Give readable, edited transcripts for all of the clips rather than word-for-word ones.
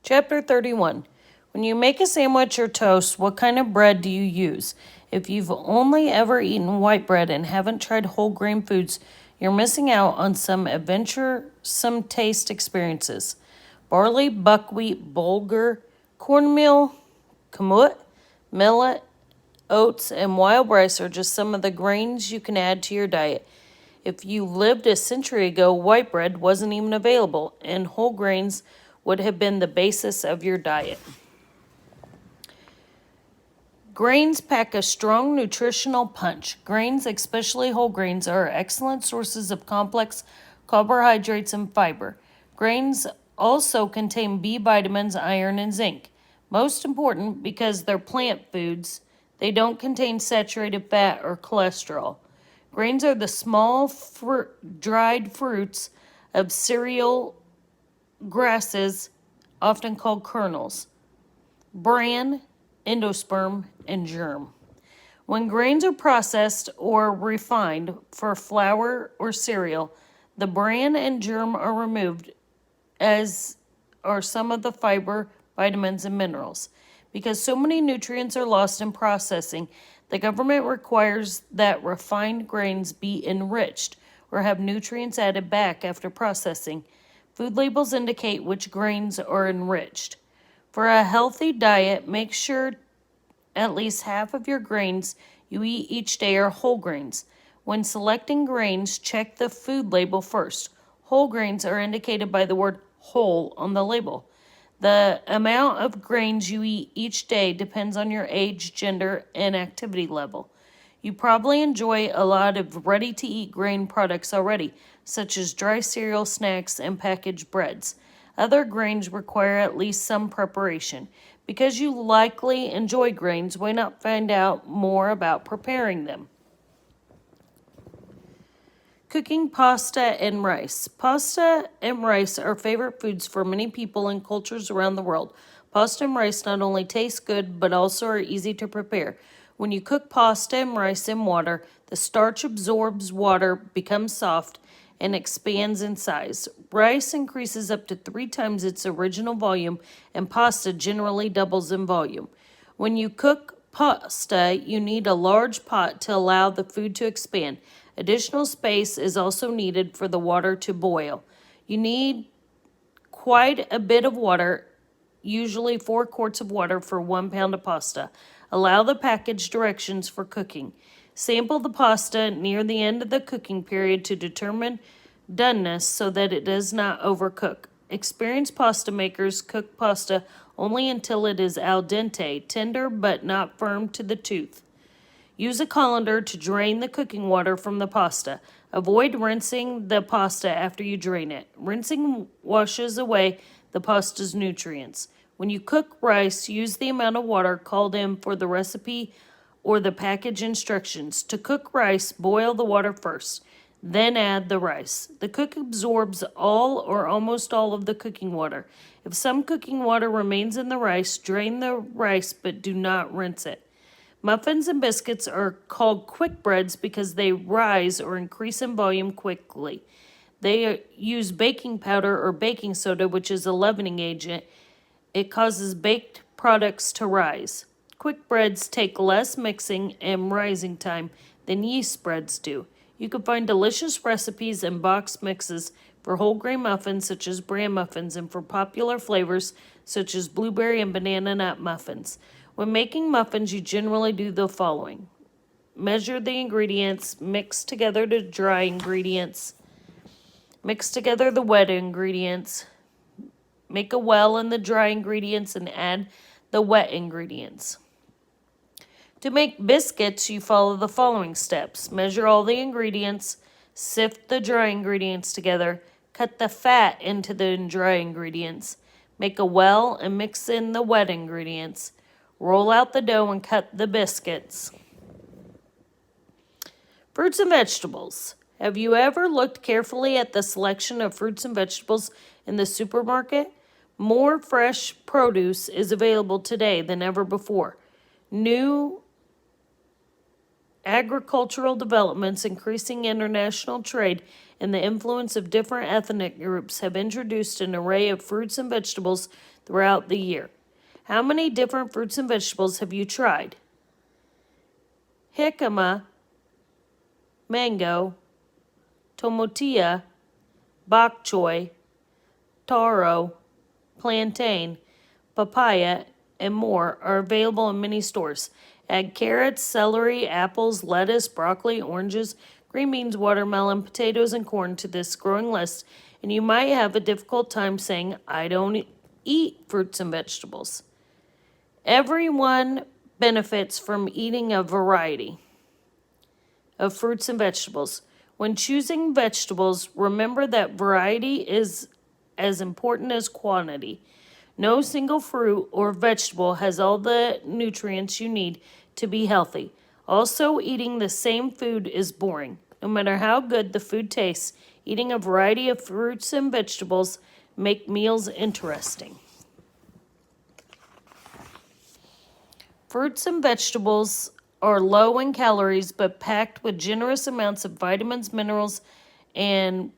Chapter 31. When you make a sandwich or toast, what kind of bread do you use? If you've only ever eaten white bread and haven't tried whole grain foods, you're missing out on some adventuresome taste experiences. Barley, buckwheat, bulgur, cornmeal, kamut, millet, oats, and wild rice are just some of the grains you can add to your diet. If you lived a century ago, white bread wasn't even available, and whole grains would have been the basis of your diet. Grains pack a strong nutritional punch. Grains, especially whole grains, are excellent sources of complex carbohydrates and fiber. Grains also contain B vitamins, iron, and zinc. Most important, because they're plant foods, they don't contain saturated fat or cholesterol. Grains are the small dried fruits of cereal grasses, often called kernels, bran, endosperm, and germ. When grains are processed or refined for flour or cereal, the bran and germ are removed, as are some of the fiber, vitamins, and minerals. Because so many nutrients are lost in processing, the government requires that refined grains be enriched or have nutrients added back after processing. Food labels indicate which grains are enriched. For a healthy diet, make sure at least half of your grains you eat each day are whole grains. When selecting grains, check the food label first. Whole grains are indicated by the word whole on the label. The amount of grains you eat each day depends on your age, gender, and activity level. You probably enjoy a lot of ready-to-eat grain products already, such as dry cereal, snacks, and packaged breads. Other grains require at least some preparation. Because you likely enjoy grains, why not find out more about preparing them? Cooking pasta and rice. Pasta and rice are favorite foods for many people in cultures around the world. Pasta and rice not only taste good, but also are easy to prepare. When you cook pasta and rice in water, the starch absorbs water, becomes soft, and expands in size. Rice increases up to 3 times its original volume, and pasta generally doubles in volume. When you cook pasta, you need a large pot to allow the food to expand. Additional space is also needed for the water to boil. You need quite a bit of water, usually 4 quarts of water for 1 pound of pasta. Allow the package directions for cooking. Sample the pasta near the end of the cooking period to determine doneness so that it does not overcook. Experienced pasta makers cook pasta only until it is al dente, tender but not firm to the tooth. Use a colander to drain the cooking water from the pasta. Avoid rinsing the pasta after you drain it. Rinsing washes away the pasta's nutrients. When you cook rice, use the amount of water called in for the recipe or the package instructions. To cook rice, boil the water first, then add the rice. The cook absorbs all or almost all of the cooking water. If some cooking water remains in the rice, drain the rice but do not rinse it. Muffins and biscuits are called quick breads because they rise or increase in volume quickly. They use baking powder or baking soda, which is a leavening agent. It causes baked products to rise. Quick breads take less mixing and rising time than yeast breads do. You can find delicious recipes and box mixes for whole grain muffins such as bran muffins and for popular flavors such as blueberry and banana nut muffins. When making muffins, you generally do the following. Measure the ingredients, mix together the dry ingredients, mix together the wet ingredients, make a well in the dry ingredients and add the wet ingredients. To make biscuits, you follow the following steps. Measure all the ingredients, sift the dry ingredients together, cut the fat into the dry ingredients, make a well and mix in the wet ingredients. Roll out the dough and cut the biscuits. Fruits and vegetables. Have you ever looked carefully at the selection of fruits and vegetables in the supermarket? More fresh produce is available today than ever before. New agricultural developments, increasing international trade, and the influence of different ethnic groups have introduced an array of fruits and vegetables throughout the year. How many different fruits and vegetables have you tried? Jicama, mango, tomatillo, bok choy, taro, plantain, papaya, and more are available in many stores. Add carrots, celery, apples, lettuce, broccoli, oranges, green beans, watermelon, potatoes, and corn to this growing list, and you might have a difficult time saying, I don't eat fruits and vegetables. Everyone benefits from eating a variety of fruits and vegetables. When choosing vegetables, remember that variety is as important as quantity. No single fruit or vegetable has all the nutrients you need to be healthy. Also, eating the same food is boring. No matter how good the food tastes, eating a variety of fruits and vegetables make meals interesting. Fruits and vegetables are low in calories but packed with generous amounts of vitamins, minerals, and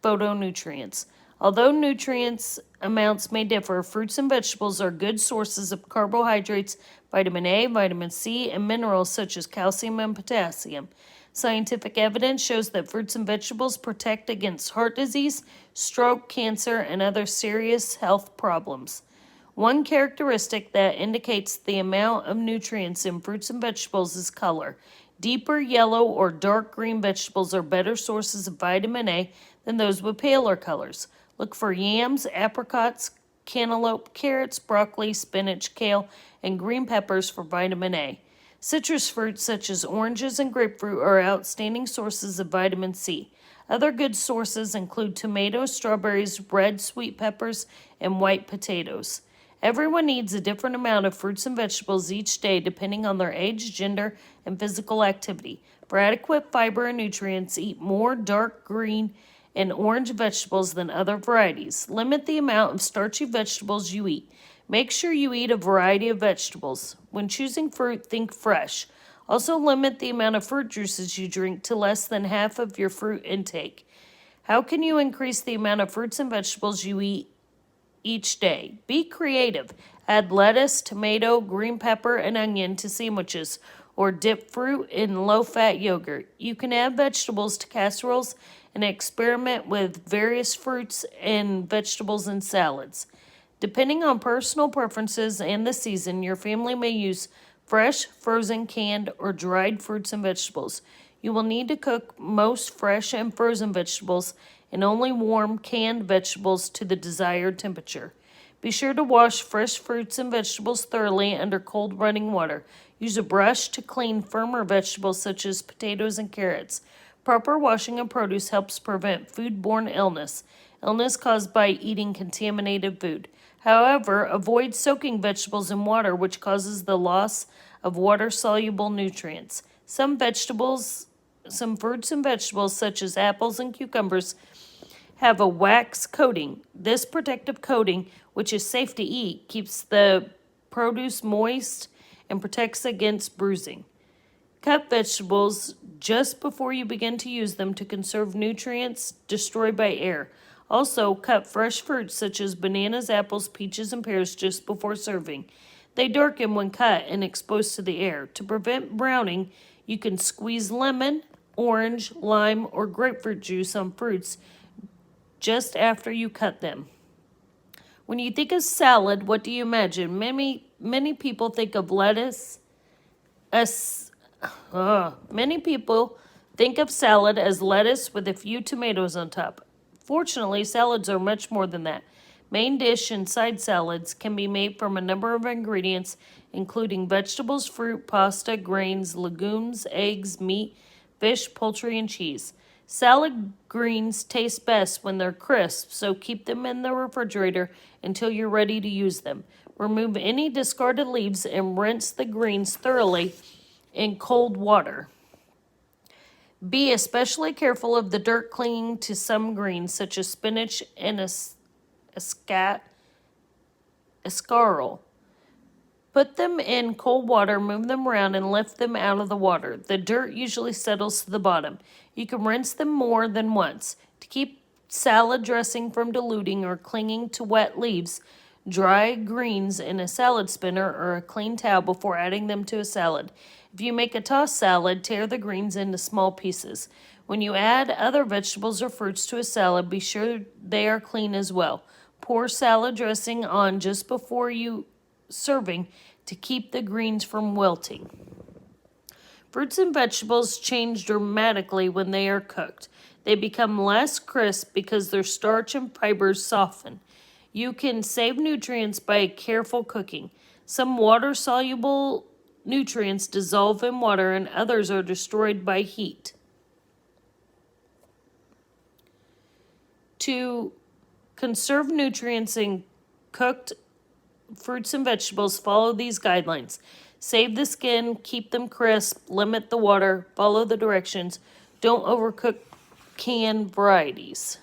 phytonutrients. Although nutrients amounts may differ, fruits and vegetables are good sources of carbohydrates, vitamin A, vitamin C, and minerals such as calcium and potassium. Scientific evidence shows that fruits and vegetables protect against heart disease, stroke, cancer, and other serious health problems. One characteristic that indicates the amount of nutrients in fruits and vegetables is color. Deeper yellow or dark green vegetables are better sources of vitamin A than those with paler colors. Look for yams, apricots, cantaloupe, carrots, broccoli, spinach, kale, and green peppers for vitamin A. Citrus fruits such as oranges and grapefruit are outstanding sources of vitamin C. Other good sources include tomatoes, strawberries, red sweet peppers, and white potatoes. Everyone needs a different amount of fruits and vegetables each day depending on their age, gender, and physical activity. For adequate fiber and nutrients, eat more dark green and orange vegetables than other varieties. Limit the amount of starchy vegetables you eat. Make sure you eat a variety of vegetables. When choosing fruit, think fresh. Also limit the amount of fruit juices you drink to less than half of your fruit intake. How can you increase the amount of fruits and vegetables you eat each day? Be creative. Add lettuce, tomato, green pepper, and onion to sandwiches, or dip fruit in low-fat yogurt. You can add vegetables to casseroles and experiment with various fruits and vegetables in salads. Depending on personal preferences and the season, your family may use fresh, frozen, canned, or dried fruits and vegetables. You will need to cook most fresh and frozen vegetables and only warm canned vegetables to the desired temperature. Be sure to wash fresh fruits and vegetables thoroughly under cold running water. Use a brush to clean firmer vegetables such as potatoes and carrots. Proper washing of produce helps prevent foodborne illness caused by eating contaminated food. However, avoid soaking vegetables in water, which causes the loss of water-soluble nutrients. Some fruits and vegetables, such as apples and cucumbers, have a wax coating. This protective coating, which is safe to eat, keeps the produce moist and protects against bruising. Cut vegetables just before you begin to use them to conserve nutrients destroyed by air. Also, cut fresh fruits such as bananas, apples, peaches, and pears just before serving. They darken when cut and exposed to the air. To prevent browning, you can squeeze lemon, orange, lime, or grapefruit juice on fruits just after you cut them. When you think of salad, what do you imagine? Many people think of lettuce as many people think of salad as lettuce with a few tomatoes on top. Fortunately, salads are much more than that. Main dish and side salads can be made from a number of ingredients, including vegetables, fruit, pasta, grains, legumes, eggs, meat, fish, poultry, and cheese. Salad greens taste best when they're crisp, so keep them in the refrigerator until you're ready to use them. Remove any discarded leaves and rinse the greens thoroughly in cold water. Be especially careful of the dirt clinging to some greens, such as spinach and escarole. Put them in cold water, move them around, and lift them out of the water. The dirt usually settles to the bottom. You can rinse them more than once. To keep salad dressing from diluting or clinging to wet leaves, dry greens in a salad spinner or a clean towel before adding them to a salad. If you make a tossed salad, tear the greens into small pieces. When you add other vegetables or fruits to a salad, be sure they are clean as well. Pour salad dressing on just before you serving to keep the greens from wilting. Fruits and vegetables change dramatically when they are cooked. They become less crisp because their starch and fibers soften. You can save nutrients by careful cooking. Some water-soluble nutrients dissolve in water and others are destroyed by heat. To conserve nutrients in cooked fruits and vegetables, follow these guidelines. Save the skin, keep them crisp, limit the water, follow the directions. Don't overcook canned varieties.